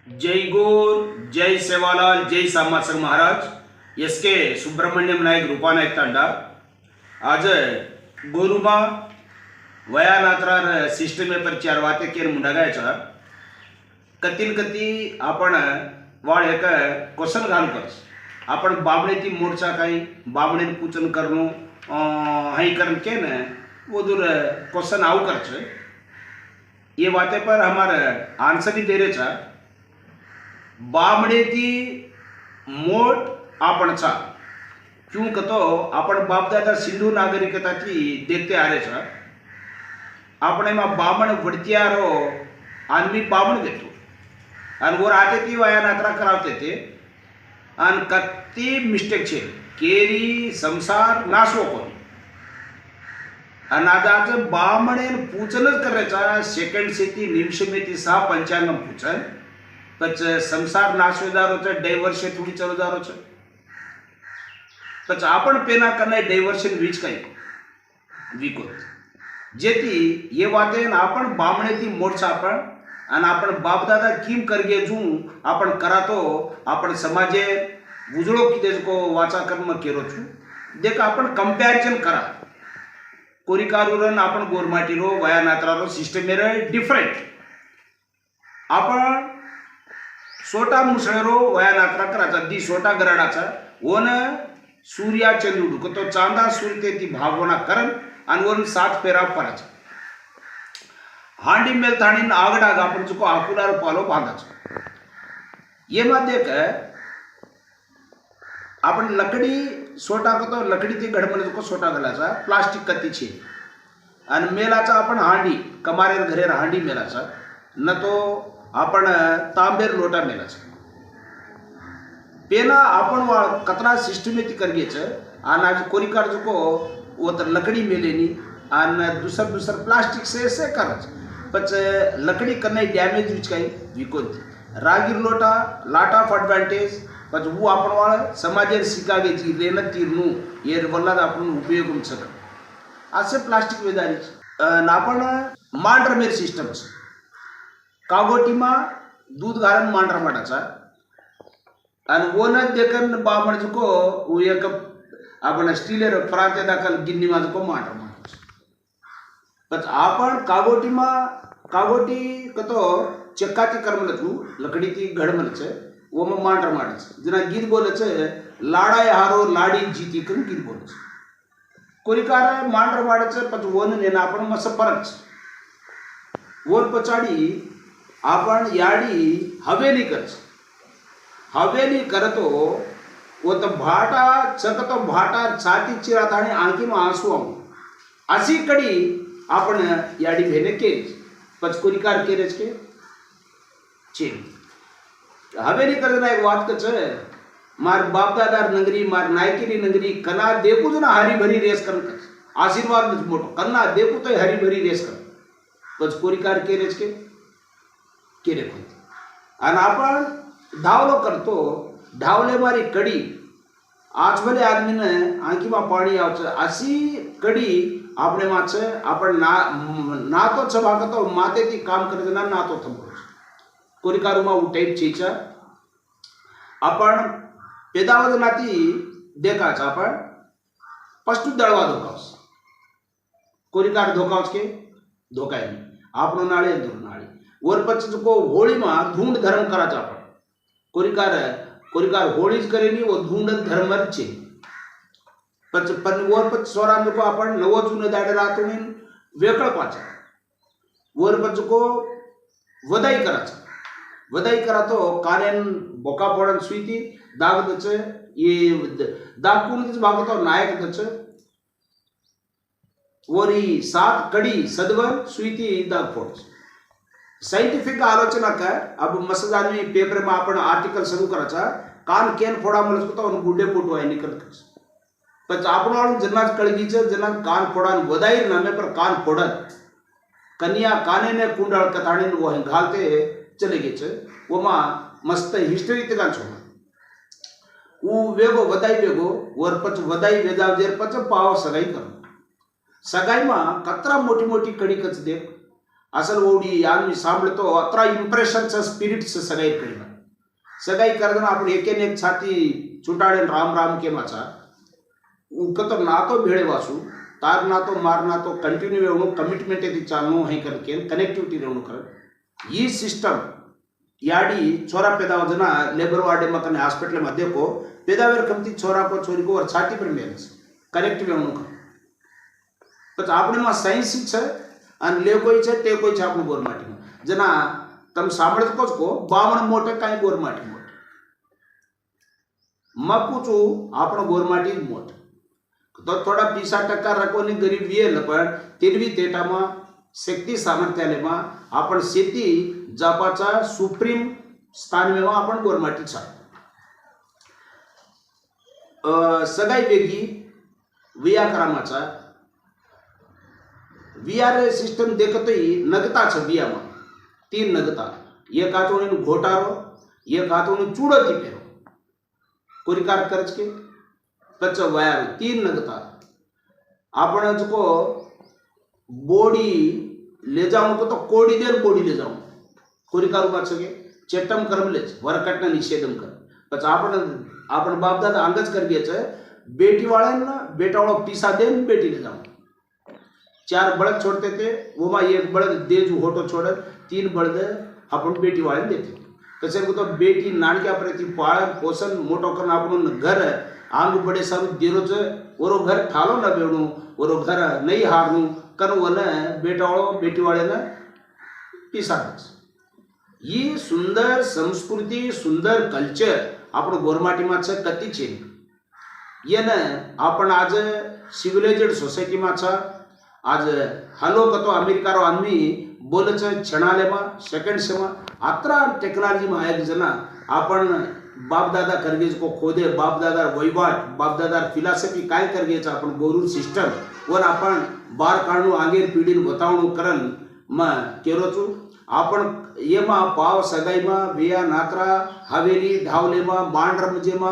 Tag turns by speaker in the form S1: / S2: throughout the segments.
S1: जय गोर जय सेवालाल जय सामासंग महाराज एस के सुब्रमण्यम नायक रूपानायक तांडा आज गोरुमा वया नात्रार सिस्टम पर चार वाते केर मुंडागायचा कतील कती आपण वाळ एक क्वेश्चन घालू करस आपण बामणे ती मोर्चा काही बामणे पूजन करनो हाई करन के न वदुर क्वेश्चन आउ करछ ये बातें पर हमारा आंसर ही दे रहे छा बामणे ती मोठ आपणचा क्यों कतो आपण बापदादा सिंधू नागरिकता की देखते आ रहे छा આપણે માં બામણ વડતિયારો આનમી બામણ દેતો અને ઓર આતે તી વાયા નાત્રા કરાવતે તે અને કત્તી મિસ્ટેક છે કેરી સંસાર નાશો કોની અને આજ બામણે પૂછન જ કરે છે સેકન્ડ સેતી નિમિષ મેતી સા પંચાંગમ પૂછન પછ સંસાર નાશોદારો છે ડાયવર્સે થોડી ચરોદારો છે પછી આપણ પેના કને ડાયવર્શન વીજ કઈ વિકોત જેથી એ વાતે આપણ બામણેથી મોરછા પણ અને આપણ બાપ દાદા કેમ કરગે જું આપણ કરાતો આપણ સમાજે ઉજળો કીધે કો વાચા કર્મ કેરો છું દેખ આપણ કમ્પેરિઝન કરા કોરિકારુરન આપણ ગોરમાટીરો વયા નાત્રારો સિસ્ટમ મેરે ડિફરન્ટ આપણ सोटा मुसळेरो वया नात्रा कराचा दी सोटा गराडाचा ओन सूर्या चंद्रुडू को तो चांदा सूर्य ते ती भावना करन आणि वरून सात फेरा पराचा हांडी मेल थाणी आगडाग आपण चुको आकुलार पालो बांधाचा ये मा देख आपण लकडी सोटा को तो लकडी ती घडमन को सोटा गलाचा प्लास्टिक कत्ती छे आणि मेलाचा आपण हांडी कमारेर घरे हांडी मेलाचा न तो आपण तांबेर लोटा मेलाच पेला आपण वाळ कतरा सिस्टमेटिक करगे छ आणि आज कोरिकार को वो तर लकड़ी मेलेनी आणि दुसर प्लास्टिक से करच पच लकड़ी करने डैमेज विच काही विकोत रागीर लोटा लाट ऑफ एडवांटेज पच वो आपण वाळ समाजेर सिकागे जी रेन तीरनु येर वल्ला आपण उपयोग करू सक असे प्लास्टिक वेदारी आपण मांडर मेर सिस्टम छ कागोटीमा दूध घालून मांडरा माडाचा आणि ओनच देखन बामण को एक आपण स्टीलर पराते दाखल गिन्नी माझ को मांडरा माडाचा पण आपण कागोटी कतो चक्काती कर्मल तू लकडी ती घडमल छे ओम मांडरा माडाच जना गीत बोले छे लाडाय हारो लाडी जीती कन गीत बोले छे कोरिकार मांडरा माडाच पण ओन नेना आपण मस परच ओर पचाडी आपण याडी हवेली करच हवेली करतो वो तो भाटा चकतो भाटा छाती चिरात आणि आंखी में आंसू आऊ अशी कडी आपण याडी भेने केली पचकुरिकार केरेच के छे हवेली करना एक बात कच मार बाप दादा नगरी मार नायकेली नगरी कना देखू ना हरी भरी रेस कर आशीर्वाद मोटो कन्ना देखू तो हरी भरी रेस कर पचकुरिकार केरेच के केले होते आणि आपण धावलो करतो धावले मारी कडी आजभले आदमीने आंखीमा पाणी आवचं अशी कडी आपणे माच आपण नातो छबाकतो माते ती काम करते ना नातो थंबो कोरिकारुमा उठाईप छीचा आपण पेदावद नाती देखाच आपण पष्टू दळवा धोकावस कोरिकार धोकावस के धोकाय आपनो नाळे दूर नाळे वरपच को होळी मा धूंड धर्म कराचा आपण कोरिकार होळीच करेनी वो धूंड धर्म छे पच पण वरपच सोरान को आपण नव जुने दाडे रातून वेकळ पाचा वरपच को वदाई करातो कानेन बोका पडन सुईती दाग दच ये दागकुनच भागतो नायक दच वरी सात कडी सदवन सुईती दाग फोडच साइंटिफिक आलोचना का अब मसदानी पेपर में आपण आर्टिकल शुरू कराचा कान केन फोड़ा मलस को तो गुड्डे फोटो है निकल कर पर आपण वाळून जन्नाच कळगीच जना कान फोडान वदाई नामे पर कान फोडत कन्या काने ने कुंडाळ कथाणी वो घालते चले गेच ओमा मस्त हिस्ट्री ते गाल छो उ वेगो वदाई वेगो वरपच वदाई वेदाव जेर पच पाव सगाई कर सगाई मा कतरा मोटी मोटी कडी कच दे असल ओडी आम्ही सांभळतो अत्रा इम्प्रेशनचं स्पिरिटचं सगाई करीना सगाई करताना आपण एकेन एक छाती चुटाडेन राम राम के माचा उनकतो नातो भेळे वासू तार नातो मार नातो कंटिन्यू रेवणू कमिटमेंट येते चालणू हे करके कनेक्टिविटी रेवणू कर ई सिस्टम याडी छोरा पेदा जना लेबर वार्डे मकने हॉस्पिटल में देखो पेदावेर कमती छोरा को छोरी को और छाती पर मेलस कनेक्टिव रेवणू कर પછી આપણે માં સાયન્સ છે અને લે કોઈ છે તે કોઈ છે આપણું ગોરમાટીમાં જેના તમે સાંભળત કહો છો 52 મોટે કાંઈ ગોરમાટી મોટે મકુચું આપણો ગોરમાટી મોટે તો થોડા 20% રકોની ગરીબ વેલ પણ તેરવી તેટામાં શક્તિ સામર્થ્યાલયમાં आपण शेती जापाचा सुप्रीम स्थानमेवा आपण गोरमाटी छा सगाई वेगी व्याकरामाचा वीआर सिस्टम देखतोय नगता छ बियामा 3 नगता एक हातोनी घोटारो एक हातोनी चूड़ती पेरो कोरिकार करज के पच वायर 3 नगता आपण जको बोडी ले जाऊं तो कोडी देर कोडी ले जाऊं कोरिकार उपाच के चेटम करमलेच वरकटना निषेधम कर पच आपण बाप दादा अंगच कर घ्यायचं बेटी वाळ्यांना बेटावाळो पिसा देन बेटी ले जाऊं 4 बळद छोड़ते थे वो मा एक बळद देजू होटो छोड़ 3 बळद आपण बेटी वाले देते तसे तो बेटी नाणक्या प्रति पाळन पोषण मोटो करन आपण घर आंग बड़े सारू देरोच ओरो घर ठालो न बेवणू ओरो घर नहीं हारनू कन वन बेटावाळो बेटी वाले न पिसाच ई सुंदर संस्कृति सुंदर कल्चर आपण गोरमाटी मा छ कती छे येन आपण आज सिविलाइज्ड सोसायटी मा छ आज हलो कतो अमेरिका रो आदमी बोलच क्षणालेमा सेकंड्समा अत्रा टेक्नॉलॉजी में आया जना आपण बाप दादा करगेज को खोदे बाप दादा वैवाट बाप दादा फिलॉसफी काय करगेच आपण गोरू सिस्टम वर आपण बार काढू आगे पिढीन बतावणू करन म केरोचू आपण येमा पाव सगाईमा बिया नात्रा हवेली ढावलेमा बांडरमजेमा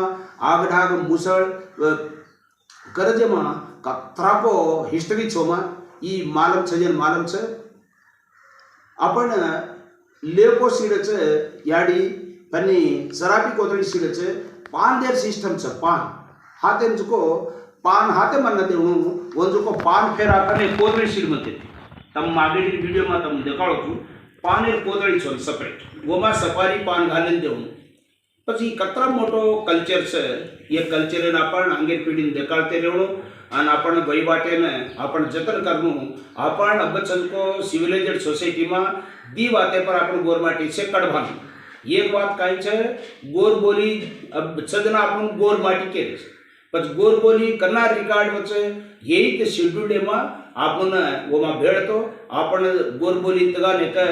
S1: आगढाग मुसळ करजेमा कत्राको हिस्ट्री छोमा ई मालम छजन मालम छ आपण लेपो सीडच याडी पनी सरापी कोतळी सीडच पान देर सिस्टम छ पान हाते जुको पान हाते मन देवणू वंजुको पान फेरा कने कोतळी सीड मते तम मागेली वीडियो मा तम देखाळो छु पान एक कोतळी छ सेपरेट वोमा सफारी पान घालन देवणू પછી કતરા મોટો કલ્ચર છે એ કલ્ચરને आपण અંગે પીઢીને દેખાડતે રહેવું અને आपण વહીવાટેને आपण જતન કરવું आपण અબચન को સિવિલાઇઝ્ડ સોસાયટીમાં दी વાતે પર आपण ગોરમાટી છે કડવાનું એક વાત કાઈ છે ગોર બોલી સદના आपण ગોરમાટી કેરે પછી ગોર બોલી કના રિકાર્ડ વચ્ચે येई ते शेड्यूलમાં आपण ओमा भेळतो आपण गोर बोली तगाने का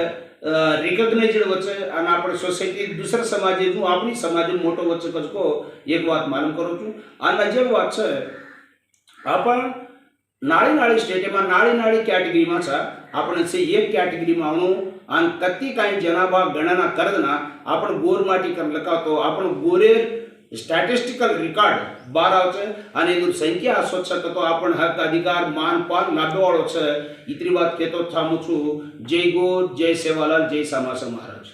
S1: रिकॉग्नाइज्ड वच्चे અને આપણે સોસાયટી દૂસરા સમાજે નું આપણી સમાજે મોટો વચ્ચે કજકો એક વાત માલુમ કરું છું આ જે વાત છે आपण નાળી નાળી સ્ટેટમાં નાળી નાળી કેટેગરીમાં છે આપણે से एक કેટેગરીમાં આવનું અને કતી કાઈ જનાબા ગણના કરદના आपण ગોરમાટી કર લખાતો आपण गोरे स्टॅटिस्टिकल रिकॉर्ड 12 છે અને એનું સંખ્યા સ્વચ્છ તો आपण હક અધિકાર માન પાન લાભવાળો છે ઇતરી વાત કેતો થામું છું જય ગોર જય સેવાલાલ જય સામાસા મહારાજ।